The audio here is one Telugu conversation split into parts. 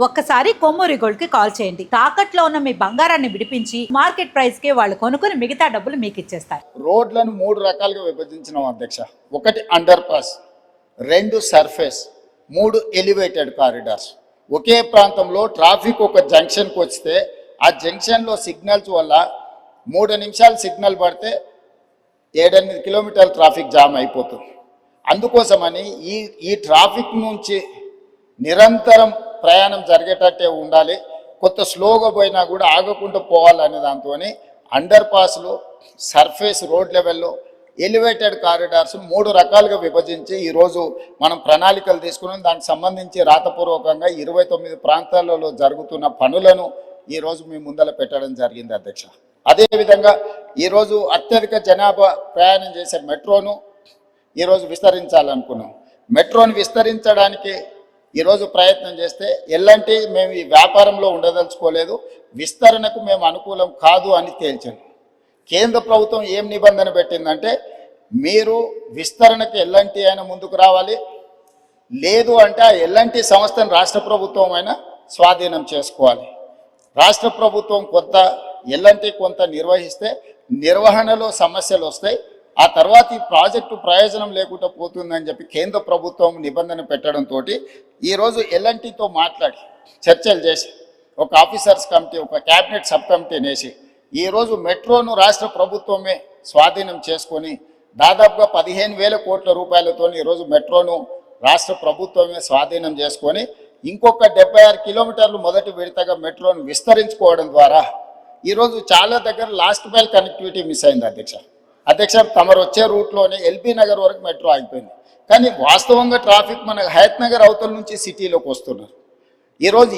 ఒక్కసారి కొమ్మూరి గోల్డ్ కి కాల్ చేయండి. తాకట్లో ఉన్న మీ బంగారాన్ని విడిపించి మార్కెట్ ప్రైస్ కి వాళ్ళు కొనుక్కుని మిగతా డబ్బులు మీకు ఇచ్చేస్తారు. రోడ్లను 3 రకాలుగా విభజించినాం అధ్యక్ష. 1 underpass, 2 surface, 3 elevated corridors. ఒకే ప్రాంతంలో ట్రాఫిక్ ఒక జంక్షన్కి వస్తే ఆ జంక్షన్లో సిగ్నల్స్ వల్ల 3 నిమిషాలు సిగ్నల్ పడితే 7-8 కిలోమీటర్ల ట్రాఫిక్ జామ్ అయిపోతుంది. అందుకోసమని ఈ ట్రాఫిక్ నుంచి నిరంతరం ప్రయాణం జరిగేటట్టే ఉండాలి. కొత్త స్లోగా పోయినా కూడా ఆగకుండా పోవాలనే దాంతో అండర్ పాస్లు, సర్ఫేస్ రోడ్ లెవెల్లో, ఎలివేటెడ్ కారిడార్స్ 3 రకాలుగా విభజించి ఈరోజు మనం ప్రణాళికలు తీసుకున్నాం. దానికి సంబంధించి రాతపూర్వకంగా 29 ప్రాంతాలలో జరుగుతున్న పనులను ఈరోజు మీ ముందర పెట్టడం జరిగింది అధ్యక్ష. అదేవిధంగా ఈరోజు అత్యధిక జనాభా ప్రయాణం చేసే మెట్రోను ఈరోజు విస్తరించాలనుకున్నాం. మెట్రోను విస్తరించడానికి ఈరోజు ప్రయత్నం చేస్తే ఎల్లంటి మేము ఈ వ్యాపారంలో ఉండదలుచుకోలేదు, విస్తరణకు మేము అనుకూలం కాదు అని తేల్చాను. కేంద్ర ప్రభుత్వం ఏం నిబంధన పెట్టిందంటే మీరు విస్తరణకు ఎల్లంటి అయినా ముందుకు రావాలి, లేదు అంటే ఆ ఎల్లంటి సంస్థను రాష్ట్ర ప్రభుత్వం అయినా స్వాధీనం చేసుకోవాలి. రాష్ట్ర ప్రభుత్వం కొంత, ఎల్లంటి కొంత నిర్వహిస్తే నిర్వహణలో సమస్యలు వస్తాయి. ఆ తర్వాత ఈ ప్రాజెక్టు ప్రయోజనం లేకుండా పోతుందని చెప్పి కేంద్ర ప్రభుత్వం నిబంధన పెట్టడంతో ఈరోజు ఎల్ఎన్టీతో మాట్లాడి చర్చలు చేసి ఒక ఆఫీసర్స్ కమిటీ, ఒక క్యాబినెట్ సబ్ కమిటీని వేసి ఈరోజు మెట్రోను రాష్ట్ర ప్రభుత్వమే స్వాధీనం చేసుకొని దాదాపుగా 15,000 కోట్ల రూపాయలతో ఈరోజు మెట్రోను రాష్ట్ర ప్రభుత్వమే స్వాధీనం చేసుకొని ఇంకొక 76 కిలోమీటర్లు మొదటి విడతగా మెట్రోను విస్తరించుకోవడం ద్వారా ఈరోజు చాలా దగ్గర లాస్ట్ మైల్ కనెక్టివిటీ మిస్ అయింది అధ్యక్ష. తమరు వచ్చే రూట్లోనే ఎల్బీ నగర్ వరకు మెట్రో ఆగిపోయింది. కానీ వాస్తవంగా ట్రాఫిక్ మన హయత్ నగర్ అవతల నుంచి సిటీలోకి వస్తున్నారు. ఈరోజు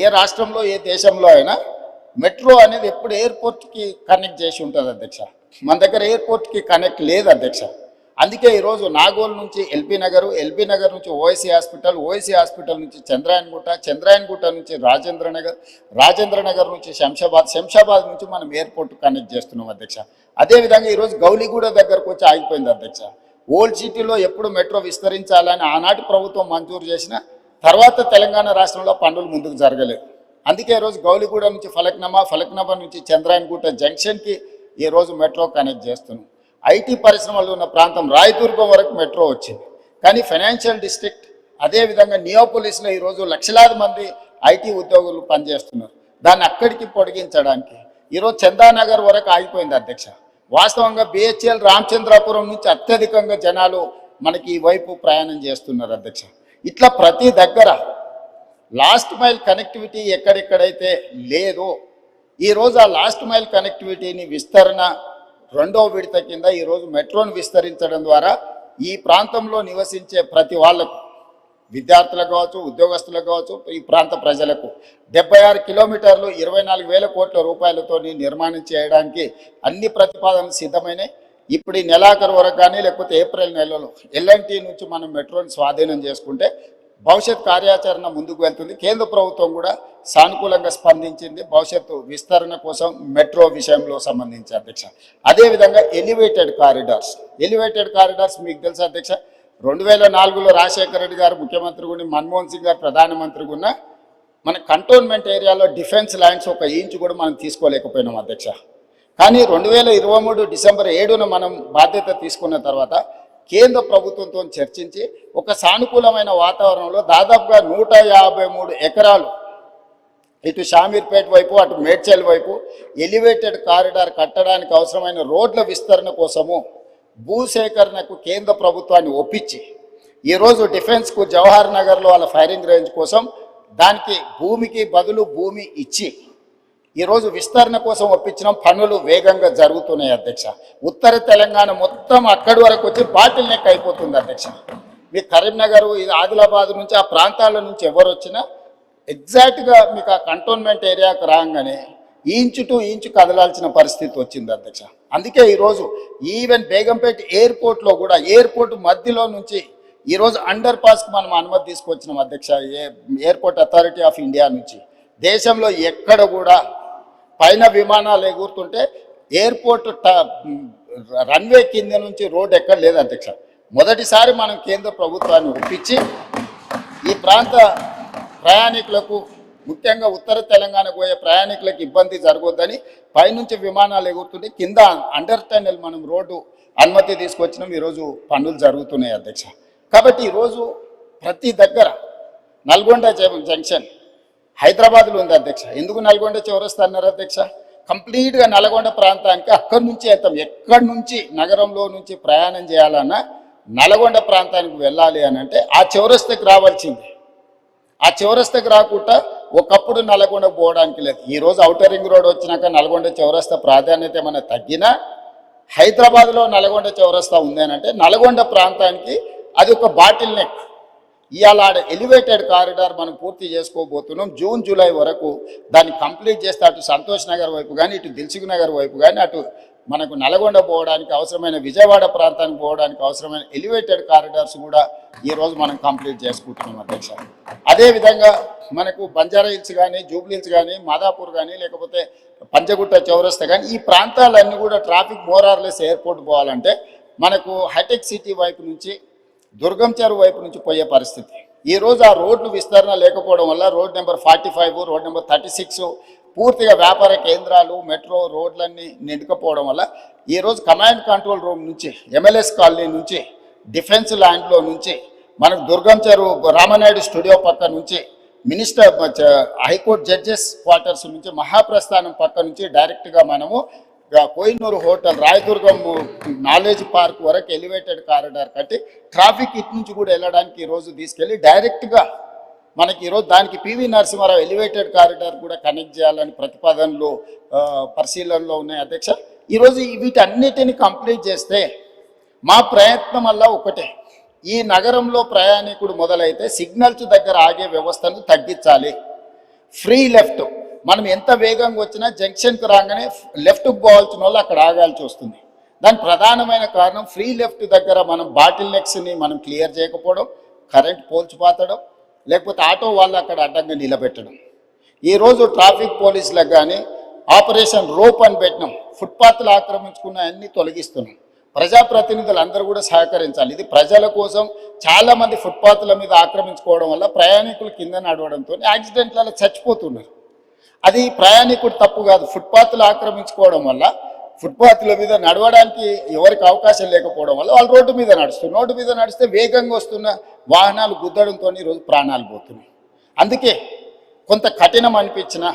ఏ రాష్ట్రంలో, ఏ దేశంలో అయినా మెట్రో అనేది ఎప్పుడు ఎయిర్పోర్ట్కి కనెక్ట్ చేసి ఉంటుంది అధ్యక్ష. మన దగ్గర ఎయిర్పోర్ట్కి కనెక్ట్ లేదు అధ్యక్ష. అందుకే ఈరోజు నాగోల్ నుంచి ఎల్బీ నగర్ నుంచి ఓఎస్సీ హాస్పిటల్ నుంచి చంద్రాయన్గుట్ట నుంచి రాజేంద్ర నగర్ నుంచి శంషాబాద్ నుంచి మనం ఎయిర్పోర్ట్ కనెక్ట్ చేస్తున్నాం అధ్యక్ష. అదేవిధంగా ఈరోజు గౌలిగూడ దగ్గరకు వచ్చి ఆగిపోయింది అధ్యక్ష. ఓల్డ్ సిటీలో ఎప్పుడు మెట్రో విస్తరించాలని ఆనాటి ప్రభుత్వం మంజూరు చేసిన తర్వాత తెలంగాణ రాష్ట్రంలో పనులు ముందుకు జరగలేదు. అందుకే ఈరోజు గౌలిగూడ నుంచి ఫలక్నామా నుంచి చంద్రాయన్గుట్ట జంక్షన్కి ఈరోజు మెట్రో కనెక్ట్ చేస్తున్నాం. ఐటీ పరిశ్రమలు ఉన్న ప్రాంతం రాయదుర్గం వరకు మెట్రో వచ్చింది. కానీ ఫైనాన్షియల్ డిస్ట్రిక్ట్, అదేవిధంగా నియోపోలిస్లో ఈరోజు లక్షలాది మంది ఐటీ ఉద్యోగులు పనిచేస్తున్నారు. దాన్ని అక్కడికి పొడిగించడానికి ఈరోజు చందానగర్ వరకు ఆగిపోయింది అధ్యక్ష. వాస్తవంగా బిహెచ్ఎల్ రామచంద్రాపురం నుంచి అత్యధికంగా జనాలు మనకి ఈ వైపు ప్రయాణం చేస్తున్నారు అధ్యక్ష. ఇట్లా ప్రతి దగ్గర లాస్ట్ మైల్ కనెక్టివిటీ ఎక్కడెక్కడైతే లేదో ఈరోజు ఆ లాస్ట్ మైల్ కనెక్టివిటీని విస్తరణ 2వ విడత కింద ఈరోజు మెట్రోను విస్తరించడం ద్వారా ఈ ప్రాంతంలో నివసించే ప్రతి వాళ్లకు, విద్యార్థులకు కావచ్చు, ఉద్యోగస్తులకు కావచ్చు, ఈ ప్రాంత ప్రజలకు 76 కిలోమీటర్లు 24,000 కోట్ల రూపాయలతో నిర్మాణం చేయడానికి అన్ని ప్రతిపాదనలు సిద్ధమైనాయి. ఇప్పుడు ఈ నెలాఖరు వరకు కానీ లేకపోతే ఏప్రిల్ నెలలో ఎల్ఎన్టీ నుంచి మనం మెట్రోని స్వాధీనం చేసుకుంటే భవిష్యత్ కార్యాచరణ ముందుకు వెళ్తుంది. కేంద్ర ప్రభుత్వం కూడా సానుకూలంగా స్పందించింది భవిష్యత్తు విస్తరణ కోసం మెట్రో విషయంలో సంబంధించి అధ్యక్ష. అదేవిధంగా ఎలివేటెడ్ కారిడార్స్ మీకు తెలుసు అధ్యక్ష. 2004లో రాజశేఖర రెడ్డి గారు ముఖ్యమంత్రి గుని, మన్మోహన్ సింగ్ గారు ప్రధానమంత్రి గున్న మన కంటోన్మెంట్ ఏరియాలో డిఫెన్స్ ల్యాండ్స్ 1 ఇంచు కూడా మనం తీసుకోలేకపోయినాం అధ్యక్ష. కానీ 2023 డిసెంబర్ 7న మనం బాధ్యత తీసుకున్న తర్వాత కేంద్ర ప్రభుత్వంతో చర్చించి ఒక సానుకూలమైన వాతావరణంలో దాదాపుగా 153 ఎకరాలు ఇటు షామీర్పేట వైపు, అటు మేడ్చల్ వైపు ఎలివేటెడ్ కారిడార్ కట్టడానికి అవసరమైన రోడ్ల విస్తరణ కోసము భూసేకరణకు కేంద్ర ప్రభుత్వాన్ని ఒప్పించి ఈరోజు డిఫెన్స్కు జవహర్ నగర్లో వాళ్ళ ఫైరింగ్ రేంజ్ కోసం దానికి భూమికి బదులు భూమి ఇచ్చి ఈరోజు విస్తరణ కోసం ఒప్పించిన పనులు వేగంగా జరుగుతున్నాయి అధ్యక్ష. ఉత్తర తెలంగాణ మొత్తం అక్కడి వరకు వచ్చి బాటిల్ నెక్ అయిపోతుంది అధ్యక్ష. మీ కరీంనగర్, ఆదిలాబాద్ నుంచి ఆ ప్రాంతాల నుంచి ఎవరు వచ్చినా ఎగ్జాక్ట్గా మీకు ఆ కంటోన్మెంట్ ఏరియాకు రాగానే ఇంచు టు ఇంచు కదలాల్సిన పరిస్థితి వచ్చింది అధ్యక్ష. అందుకే ఈరోజు ఈవెన్ బేగంపేట ఎయిర్పోర్ట్లో కూడా ఎయిర్పోర్ట్ మధ్యలో నుంచి ఈరోజు అండర్ పాస్కి మనం అనుమతి తీసుకొచ్చినాం అధ్యక్ష. ఎయిర్పోర్ట్ అథారిటీ ఆఫ్ ఇండియా నుంచి దేశంలో ఎక్కడ కూడా పైన విమానాలు ఎగురుతుంటే ఎయిర్పోర్ట్ రన్వే కింద నుంచి రోడ్ ఎక్కడ లేదు అధ్యక్ష. మొదటిసారి మనం కేంద్ర ప్రభుత్వాన్ని ఒప్పించి ఈ ప్రాంత ప్రయాణికులకు ముఖ్యంగా ఉత్తర తెలంగాణ పోయే ప్రయాణికులకు ఇబ్బంది జరగొద్దని పైనుంచి విమానాలు ఎగురుతుంటే కింద అండర్ టన్నెల్ మనం రోడ్డు అనుమతి తీసుకొచ్చినాం. ఈరోజు పనులు జరుగుతున్నాయి అధ్యక్ష. కాబట్టి ఈరోజు ప్రతి దగ్గర నల్గొండ జంక్షన్ హైదరాబాద్లో ఉంది అధ్యక్ష. ఎందుకు నల్గొండ చౌరస్తా అన్నారు అధ్యక్ష? కంప్లీట్గా నల్గొండ ప్రాంతానికి అక్కడి నుంచి వెళ్తాం. ఎక్కడి నుంచి నగరంలో నుంచి ప్రయాణం చేయాలన్నా నల్గొండ ప్రాంతానికి వెళ్ళాలి అని అంటే ఆ చౌరస్తాకి రావాల్సిందే. ఆ చౌరస్తాకి రాకుండా ఒకప్పుడు నల్గొండ పోవడానికి లేదు. ఈరోజు ఔటర్ రింగ్ రోడ్ వచ్చినాక నల్గొండ చౌరస్తా ప్రాధాన్యత ఏమైనా తగ్గినా హైదరాబాద్లో నల్గొండ చౌరస్తా ఉంది అని అంటే నల్గొండ ప్రాంతానికి అది ఒక బాటిల్ నెక్. ఇవాళ ఎలివేటెడ్ కారిడార్ మనం పూర్తి చేసుకోబోతున్నాం. జూన్ జూలై వరకు దాన్ని కంప్లీట్ చేస్తే అటు సంతోష్ నగర్ వైపు కానీ ఇటు దిల్సుఖ్ నగర్ వైపు కానీ అటు మనకు నల్గొండ పోవడానికి అవసరమైన విజయవాడ ప్రాంతానికి పోవడానికి అవసరమైన ఎలివేటెడ్ కారిడార్స్ కూడా ఈరోజు మనం కంప్లీట్ చేసుకుంటున్నాం అధ్యక్ష. అదేవిధంగా మనకు బంజారా హిల్స్ కానీ జూబ్లీ హిల్స్ కానీ మాదాపూర్ కానీ లేకపోతే పంజగుట్ట చౌరస్తా కానీ ఈ ప్రాంతాలన్నీ కూడా ట్రాఫిక్ మోరార్లెస్ ఎయిర్పోర్ట్ పోవాలంటే మనకు హైటెక్ సిటీ వైపు నుంచి దుర్గం చెరువు వైపు నుంచి పోయే పరిస్థితి. ఈరోజు ఆ రోడ్లు విస్తరణ లేకపోవడం వల్ల రోడ్ నెంబర్ 45 రోడ్ నెంబర్ 36 పూర్తిగా వ్యాపార కేంద్రాలు మెట్రో రోడ్లన్నీ నిండుకపోవడం వల్ల ఈరోజు కమాండ్ కంట్రోల్ రూమ్ నుంచి MLS కాలనీ నుంచి డిఫెన్స్ ల్యాండ్లో నుంచి మనకు దుర్గం చెరువు రామనాయుడు స్టూడియో పక్క నుంచి మినిస్టర్ హైకోర్టు జడ్జెస్ క్వార్టర్స్ నుంచి మహాప్రస్థానం పక్క నుంచి డైరెక్ట్గా మనము Kohinoor hotel Rayadurgam knowledge park వరకు ఎలివేటెడ్ కారిడార్ కట్టి ట్రాఫిక్ ఇటు నుంచి కూడా వెళ్ళడానికి ఈరోజు తీసుకెళ్ళి డైరెక్ట్గా మనకి ఈరోజు దానికి పివి నరసింహారావు ఎలివేటెడ్ కారిడార్ కూడా కనెక్ట్ చేయాలని ప్రతిపాదనలు పరిశీలనలో ఉన్నాయి అధ్యక్ష. ఈరోజు వీటన్నిటిని కంప్లీట్ చేస్తే మా ప్రయత్నం వల్ల ఒకటే, ఈ నగరంలో ప్రయాణికుడు మొదలైతే సిగ్నల్స్ దగ్గర ఆగే వ్యవస్థను తగ్గించాలి. ఫ్రీ లెఫ్ట్ మనం ఎంత వేగంగా వచ్చినా జంక్షన్కి రాగానే లెఫ్ట్కి పోవాల్సిన వాళ్ళు అక్కడ ఆగాల్సి వస్తుంది. దానికి ప్రధానమైన కారణం ఫ్రీ లెఫ్ట్ దగ్గర మనం బాటిల్ నెక్స్ని మనం క్లియర్ చేయకపోవడం, కరెంట్ పోల్చి పాతడం, లేకపోతే ఆటో వాళ్ళు అక్కడ అడ్డంగా నిలబెట్టడం. ఈరోజు ట్రాఫిక్ పోలీసులకు కానీ ఆపరేషన్ రోప్ అని పెట్టినాం. ఫుట్పాత్లు ఆక్రమించుకున్న అన్ని తొలగిస్తున్నాం. ప్రజాప్రతినిధులు అందరూ కూడా సహకరించాలి. ఇది ప్రజల కోసం. చాలామంది ఫుట్పాత్ల మీద ఆక్రమించుకోవడం వల్ల ప్రయాణికులు కింద నడవడంతో యాక్సిడెంట్లలో చచ్చిపోతున్నారు. అది ప్రయాణికుడు తప్పు కాదు. ఫుట్పాత్లు ఆక్రమించుకోవడం వల్ల ఫుట్పాత్ల మీద నడవడానికి ఎవరికి అవకాశం లేకపోవడం వల్ల వాళ్ళు రోడ్డు మీద నడుస్తున్నారు. రోడ్డు మీద నడిస్తే వేగంగా వస్తున్న వాహనాలు గుద్దడంతో ఈరోజు ప్రాణాలు పోతున్నాయి. అందుకే కొంత కఠినం అనిపించినా,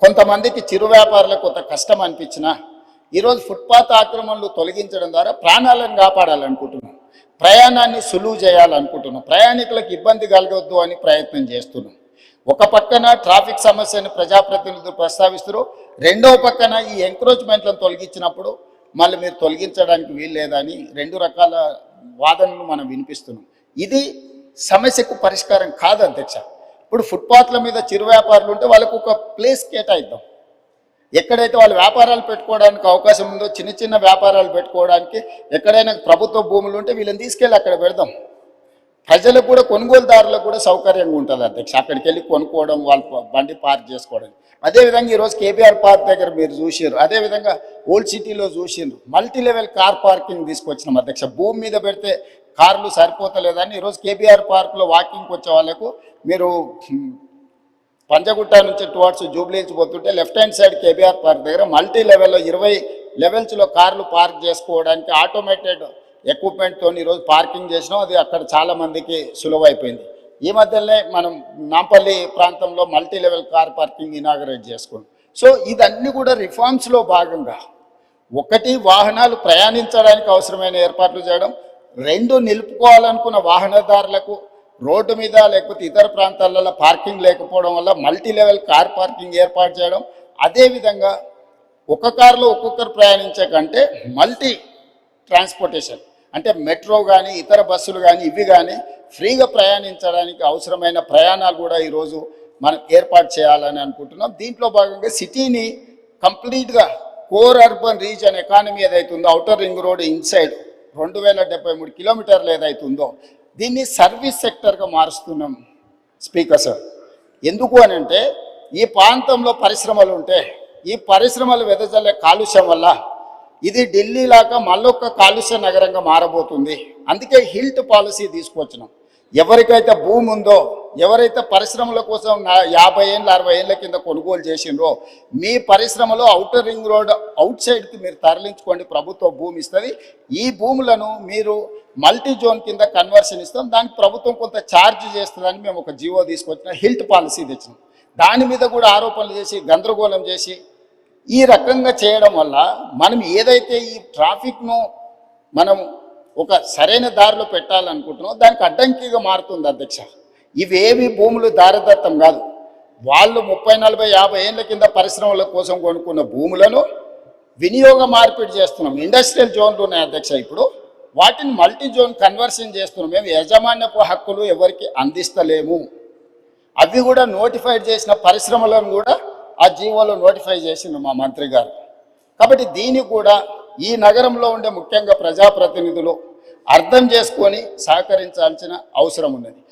కొంతమందికి చిరు వ్యాపారులకు కొంత కష్టం అనిపించినా ఈరోజు ఫుట్పాత్ ఆక్రమణలు తొలగించడం ద్వారా ప్రాణాలను కాపాడాలనుకుంటున్నాం, ప్రయాణాన్ని సులువు చేయాలనుకుంటున్నాం, ప్రయాణికులకు ఇబ్బంది కలగొద్దు అని ప్రయత్నం చేస్తున్నాం. ఒక పక్కన ట్రాఫిక్ సమస్యను ప్రజాప్రతినిధులు ప్రస్తావిస్తారు, రెండో పక్కన ఈ ఎంక్రోచ్మెంట్లను తొలగించినప్పుడు మళ్ళీ మీరు తొలగించడానికి వీల్లేదని రెండు రకాల వాదనలు మనం వినిపిస్తున్నాం. ఇది సమస్యకు పరిష్కారం కాదు అధ్యక్ష. ఇప్పుడు ఫుట్పాత్ల మీద చిరు వ్యాపారులు ఉంటే వాళ్ళకు ఒక ప్లేస్ కేటాయిద్దాం. ఎక్కడైతే వాళ్ళు వ్యాపారాలు పెట్టుకోవడానికి అవకాశం ఉందో, చిన్న చిన్న వ్యాపారాలు పెట్టుకోవడానికి ఎక్కడైనా ప్రభుత్వ భూములు ఉంటే వీళ్ళని తీసుకెళ్ళి అక్కడ పెడదాం. ప్రజలకు కూడా, కొనుగోలుదారులకు కూడా సౌకర్యంగా ఉంటుంది అధ్యక్ష. అక్కడికి వెళ్ళి కొనుక్కోవడం, వాళ్ళ బండి పార్క్ చేసుకోవడం. అదేవిధంగా ఈరోజు కేబీఆర్ పార్క్ దగ్గర మీరు చూసారు, అదేవిధంగా ఓల్డ్ సిటీలో చూసిండ్రు. మల్టీ లెవెల్ కార్ పార్కింగ్ తీసుకొచ్చినాం అధ్యక్ష. భూమి మీద పెడితే కార్లు సరిపోతలేదని ఈరోజు కేబీఆర్ పార్క్లో వాకింగ్కి వచ్చే వాళ్ళకు మీరు పంజగుట్ట నుంచి టువర్డ్స్ జూబ్లీ హిల్స్ పోతుంటే left hand side KBR park దగ్గర మల్టీ లెవెల్లో 20 లెవెల్స్లో కార్లు పార్క్ చేసుకోవడానికి ఆటోమేటెడ్ ఎక్విప్మెంట్తో ఈరోజు పార్కింగ్ చేసినాం. అది అక్కడ చాలామందికి సులువైపోయింది. ఈ మధ్యలోనే మనం నాంపల్లి ప్రాంతంలో multi level car parking inaugurate చేసుకున్నాం. సో ఇదన్నీ కూడా రిఫార్మ్స్లో భాగంగా, ఒకటి వాహనాలు ప్రయాణించడానికి అవసరమైన ఏర్పాట్లు చేయడం, రెండు నిలుపుకోవాలనుకున్న వాహనదారులకు రోడ్డు మీద లేకపోతే ఇతర ప్రాంతాలలో పార్కింగ్ లేకపోవడం వల్ల మల్టీ లెవెల్ కార్ పార్కింగ్ ఏర్పాటు చేయడం. అదేవిధంగా ఒక కారులో ఒక్కొక్కరు ప్రయాణించే కంటే మల్టీ ట్రాన్స్పోర్టేషన్ అంటే మెట్రో కానీ ఇతర బస్సులు కానీ ఇవి కానీ ఫ్రీగా ప్రయాణించడానికి అవసరమైన ప్రయాణాలు కూడా ఈరోజు మనం ఏర్పాటు చేయాలని అనుకుంటున్నాం. దీంట్లో భాగంగా సిటీని కంప్లీట్గా కోర్ అర్బన్ రీజన్ ఎకానమీ ఏదైతుందో, ఔటర్ రింగ్ రోడ్ ఇన్సైడ్ 2073 కిలోమీటర్లు ఏదైతుందో దీన్ని సర్వీస్ సెక్టర్గా మారుస్తున్నాం స్పీకర్ సార్. ఎందుకు అని అంటే ఈ ప్రాంతంలో పరిశ్రమలు ఉంటే ఈ పరిశ్రమలు వెదజల్లే కాలుష్యం వల్ల ఇది ఢిల్లీ లాగా మళ్ళొక్క కాలుష్య నగరంగా మారబోతుంది. అందుకే హిల్ట్ పాలసీ తీసుకొచ్చినాం. ఎవరికైతే భూమి ఉందో, ఎవరైతే పరిశ్రమల కోసం 50 ఏళ్ళు 60 ఏళ్ళ కింద కొనుగోలు చేసిండ్రో, మీ పరిశ్రమలో ఔటర్ రింగ్ రోడ్ అవుట్ సైడ్కి మీరు తరలించుకోండి, ప్రభుత్వం భూమి ఇస్తుంది. ఈ భూములను మీరు మల్టీ జోన్ కింద కన్వర్షన్ ఇస్తాం, దానికి ప్రభుత్వం కొంత ఛార్జ్ చేస్తుందని మేము ఒక జీవో తీసుకొచ్చిన, హిల్ట్ పాలసీ తెచ్చినాం. దాని మీద కూడా ఆరోపణలు చేసి గందరగోళం చేసి ఈ రకంగా చేయడం వల్ల మనం ఏదైతే ఈ ట్రాఫిక్ను మనం ఒక సరైన దారిలో పెట్టాలనుకుంటున్నాం, దానికి అడ్డంకిగా మారుతుంది అధ్యక్ష. ఇవేవి భూములు దారదత్తం కాదు. వాళ్ళు 30, 40, 50 ఏళ్ళ కింద పరిశ్రమల కోసం కొనుక్కున్న భూములను వినియోగ మార్పిడి చేస్తున్నాం. ఇండస్ట్రియల్ జోన్లు ఉన్నాయి అధ్యక్ష, ఇప్పుడు వాటిని మల్టీ జోన్ కన్వర్షన్ చేస్తున్నాం. మేము యాజమాన్యపు హక్కులు ఎవరికి అందిస్తలేము. అవి కూడా నోటిఫైడ్ చేసిన పరిశ్రమలను కూడా ఆ జీవోలో నోటిఫై చేసిండు మా మంత్రి గారు. కాబట్టి దీన్ని కూడా ఈ నగరంలో ఉండే ముఖ్యంగా ప్రజాప్రతినిధులు అర్థం చేసుకొని సహకరించాల్సిన అవసరం ఉన్నది.